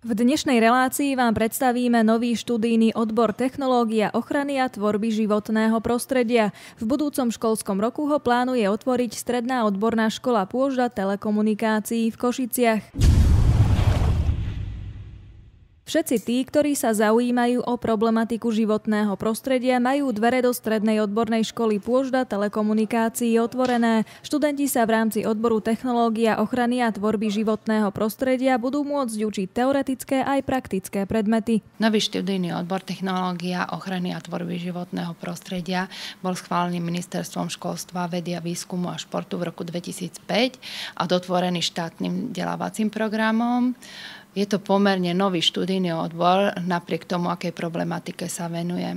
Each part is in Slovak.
V dnešnej relácii vám predstavíme nový študijný odbor Technológia ochrany a tvorby životného prostredia. V budúcom školskom roku ho plánuje otvoriť Stredná odborná škola Pôžda telekomunikácií v Košiciach. Všetci tí, ktorí sa zaujímajú o problematiku životného prostredia, majú dvere do Strednej odbornej školy Pôžda telekomunikácií otvorené. Študenti sa v rámci odboru Technológia ochrany a tvorby životného prostredia budú môcť učiť teoretické aj praktické predmety. Nový študijný odbor Technológia ochrany a tvorby životného prostredia bol schválený Ministerstvom školstva, vedy a výskumu a športu v roku 2005 a dotvorený štátnym vzdelávacím programom. Je to pomerne nový študijný odbor, napriek tomu, akej problematike sa venuje.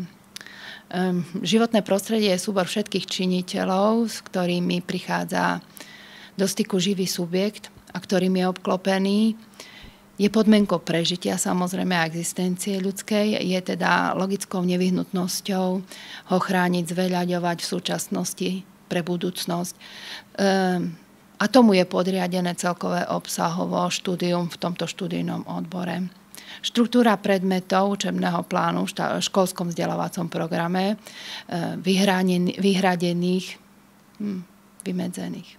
Životné prostredie je súbor všetkých činiteľov, s ktorými prichádza do styku živý subjekt a ktorým je obklopený. Je podmienkou prežitia samozrejme a existencie ľudskej. Je teda logickou nevyhnutnosťou ho chrániť, zveľaďovať v súčasnosti pre budúcnosť. A tomu je podriadené celkové obsahovo štúdium v tomto študijnom odbore. Štruktúra predmetov učebného plánu v školskom vzdelávacom programe vyhradených, vymedzených.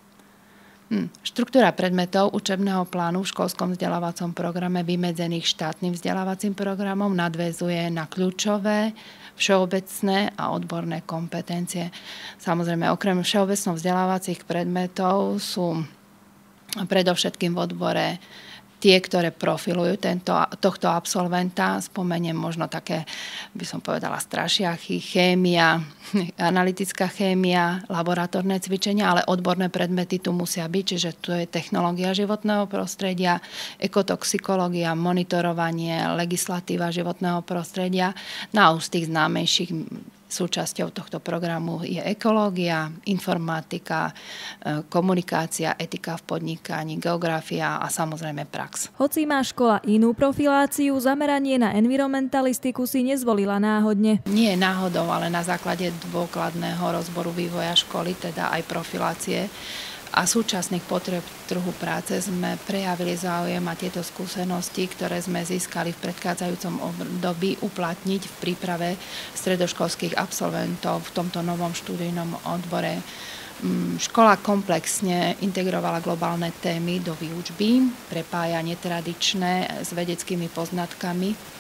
Štruktúra predmetov učebného plánu v školskom vzdelávacom programe vymedzených štátnym vzdelávacím programom nadväzuje na kľúčové, všeobecné a odborné kompetencie. Samozrejme, okrem všeobecno vzdelávacích predmetov sú predovšetkým v odbore tie, ktoré profilujú tohto absolventa. Spomeniem možno také, by som povedala, strašiachy, chémia, analytická chémia, laboratórne cvičenia, ale odborné predmety tu musia byť, čiže tu je technológia životného prostredia, ekotoxikológia, monitorovanie, legislatíva životného prostredia. No a z tých známejších súčasťou tohto programu je ekológia, informatika, komunikácia, etika v podnikaní, geografia a samozrejme prax. Hoci má škola inú profiláciu, zameranie na environmentalistiku si nezvolila náhodne. Nie náhodou, ale na základe dôkladného rozboru vývoja školy, teda aj profilácie a súčasných potrieb trhu práce sme prejavili záujem a tieto skúsenosti, ktoré sme získali v predchádzajúcom období, uplatniť v príprave stredoškolských absolventov v tomto novom študijnom odbore. Škola komplexne integrovala globálne témy do výučby, prepája netradičné s vedeckými poznatkami.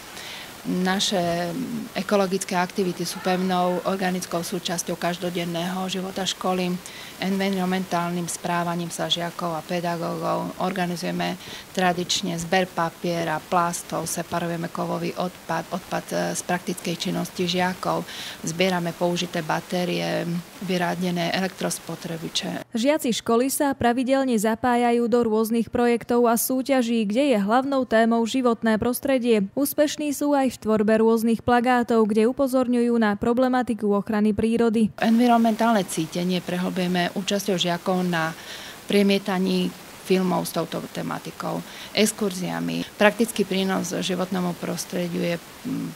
Naše ekologické aktivity sú pevnou organickou súčasťou každodenného života školy. Environmentálnym správaním sa žiakov a pedagógov organizujeme tradične zber papiera, plastov, separujeme kovový odpad z praktickej činnosti žiakov, zbierame použité batérie, vyrádené elektrospotrebiče. Žiaci školy sa pravidelne zapájajú do rôznych projektov a súťaží, kde je hlavnou témou životné prostredie. Úspešní sú aj v tvorbe rôznych plagátov, kde upozorňujú na problematiku ochrany prírody. Environmentálne cítenie prehlbujeme účasťou žiakov na premietaní filmov s touto tematikou, exkurziami. Praktický prínos životnému prostrediu je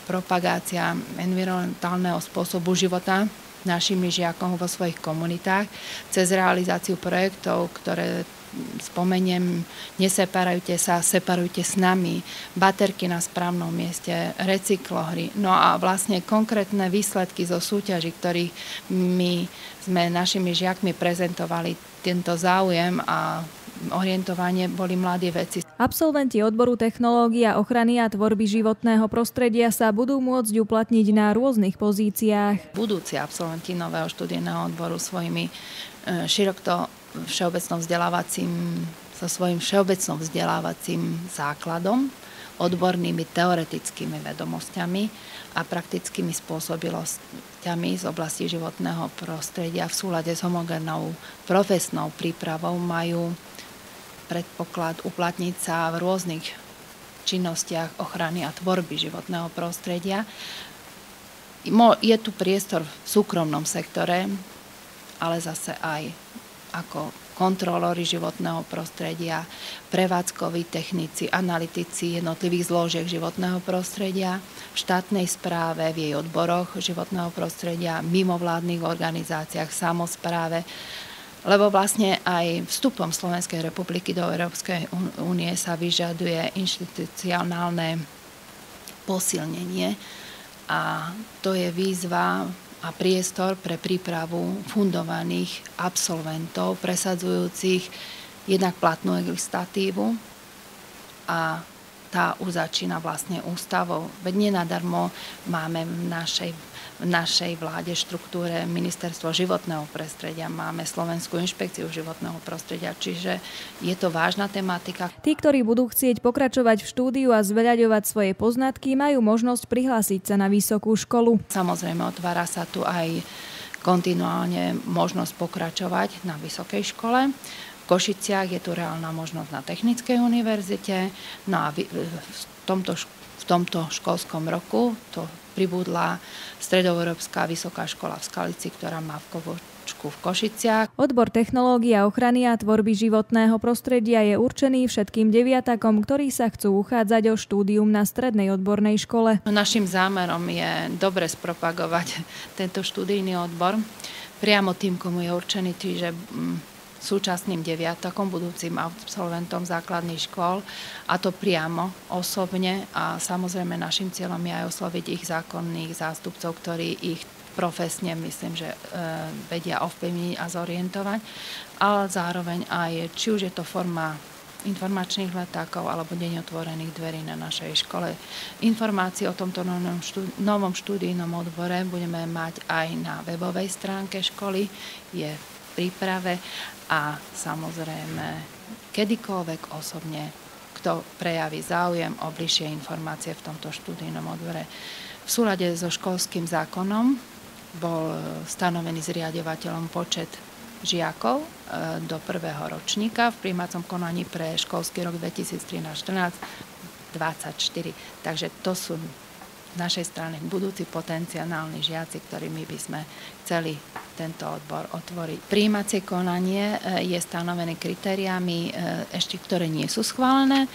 propagácia environmentálneho spôsobu života našimi žiakom vo svojich komunitách cez realizáciu projektov, ktoré spomeniem, neseparujte sa, separujte s nami, baterky na správnom mieste, recyklohry. No a vlastne konkrétne výsledky zo súťaží, ktorých my sme našimi žiakmi prezentovali tento záujem a orientovanie, boli mladí vedci. Absolventi odboru Technológia ochrany a tvorby životného prostredia sa budú môcť uplatniť na rôznych pozíciách. Budúci absolventi nového študijného odboru svojimi so svojím všeobecnom vzdelávacím základom, odbornými teoretickými vedomosťami a praktickými spôsobilosťami z oblasti životného prostredia v súlade s homogénnou profesnou prípravou majú predpoklad uplatniť sa v rôznych činnostiach ochrany a tvorby životného prostredia. Je tu priestor v súkromnom sektore, ale zase aj ako kontrolóri životného prostredia, prevádzkoví technici, analytici jednotlivých zložiek životného prostredia, v štátnej správe, v jej odboroch životného prostredia, mimovládnych organizáciách, samospráve. Lebo vlastne aj vstupom Slovenskej republiky do Európskej únie sa vyžaduje inštitucionálne posilnenie a to je výzva a priestor pre prípravu fundovaných absolventov, presadzujúcich jednak platnú legislatívu a tá už začína vlastne ústavou. Veď nenadarmo máme v našej vláde štruktúre Ministerstvo životného prostredia, máme Slovenskú inšpekciu životného prostredia, čiže je to vážna tematika. Tí, ktorí budú chcieť pokračovať v štúdiu a zveľaďovať svoje poznatky, majú možnosť prihlásiť sa na vysokú školu. Samozrejme, otvára sa tu aj kontinuálne možnosť pokračovať na vysokej škole. V Košiciach je tu reálna možnosť na Technickej univerzite. No a v tomto školskom roku to pribudla Stredoeurópska vysoká škola v Skalici, ktorá má v Kovočku v Košiciach. Odbor technológia ochrany a tvorby životného prostredia je určený všetkým deviatakom, ktorí sa chcú uchádzať o štúdium na strednej odbornej škole. Naším zámerom je dobre spropagovať tento študijný odbor priamo tým, komu je určený, čiže súčasným deviatakom, budúcim absolventom základných škôl, a to priamo, osobne, a samozrejme našim cieľom je aj osloviť ich zákonných zástupcov, ktorí ich profesne, myslím, že vedia ovplyvniť a zorientovať, ale zároveň aj, či už je to forma informačných letákov alebo deň otvorených dverí na našej škole. Informácie o tomto novom študijnom odbore budeme mať aj na webovej stránke školy, je v príprave, a samozrejme kedykoľvek osobne, kto prejaví záujem o bližšie informácie v tomto študijnom odbore. V súlade so školským zákonom bol stanovený zriaďovateľom počet žiakov do prvého ročníka v prijímacom konaní pre školský rok 2013-14 24. Takže to sú z našej strany budúci potenciálni žiaci, ktorými by sme chceli tento odbor otvoriť. Prijímacie konanie je stanovené kritériami, ešte ktoré nie sú schválené,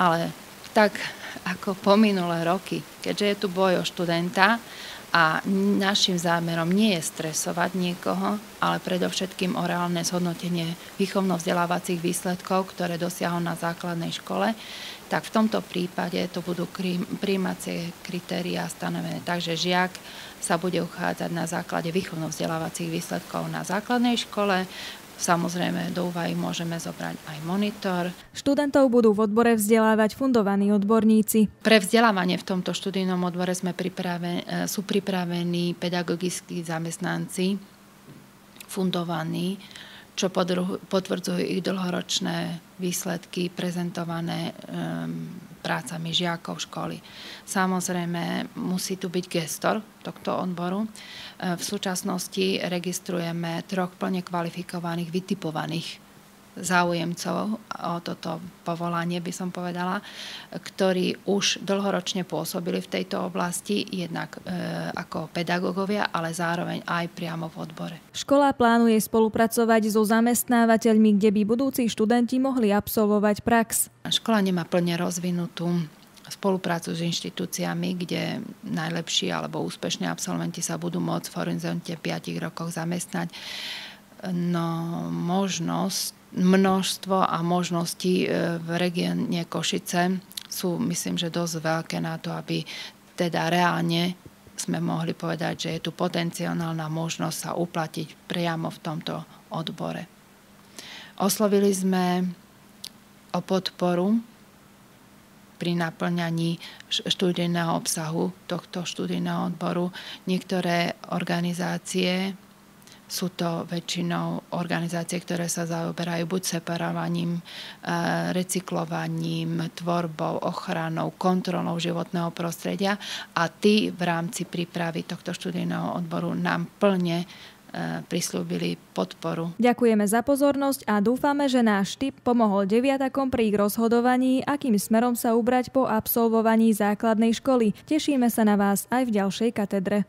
ale tak ako po minulé roky, keďže je tu boj o študenta a našim zámerom nie je stresovať niekoho, ale predovšetkým o reálne zhodnotenie výchovno-vzdelávacích výsledkov, ktoré dosiahol na základnej škole, tak v tomto prípade to budú prijímacie kritériá stanovené. Takže žiak sa bude uchádzať na základe výchovno-vzdelávacích výsledkov na základnej škole. Samozrejme, do úvahy môžeme zobrať aj monitor. Študentov budú v odbore vzdelávať fundovaní odborníci. Pre vzdelávanie v tomto študijnom odbore sú pripravení pedagogickí zamestnanci, fundovaní, čo potvrdzujú ich dlhoročné výsledky prezentované prácami žiakov školy. Samozrejme, musí tu byť gestor tohto odboru. V súčasnosti registrujeme 3 plne kvalifikovaných, vytipovaných záujemcov o toto povolanie, by som povedala, ktorí už dlhoročne pôsobili v tejto oblasti, jednak ako pedagógovia, ale zároveň aj priamo v odbore. Škola plánuje spolupracovať so zamestnávateľmi, kde by budúci študenti mohli absolvovať prax. Škola nemá plne rozvinutú spoluprácu s inštitúciami, kde najlepší alebo úspešní absolventi sa budú môcť v horizonte 5 rokov zamestnať. No, množstvo a možnosti v regióne Košice sú, myslím, že dosť veľké na to, aby teda reálne sme mohli povedať, že je tu potenciálna možnosť sa uplatiť priamo v tomto odbore. Oslovili sme o podporu pri naplňaní študijného obsahu tohto študijného odboru niektoré organizácie. Sú to väčšinou organizácie, ktoré sa zaoberajú buď separovaním, recyklovaním, tvorbou, ochranou, kontrolou životného prostredia, a tí v rámci prípravy tohto študijného odboru nám plne prisľúbili podporu. Ďakujeme za pozornosť a dúfame, že náš tip pomohol deviatakom pri ich rozhodovaní, akým smerom sa ubrať po absolvovaní základnej školy. Tešíme sa na vás aj v ďalšej katedre.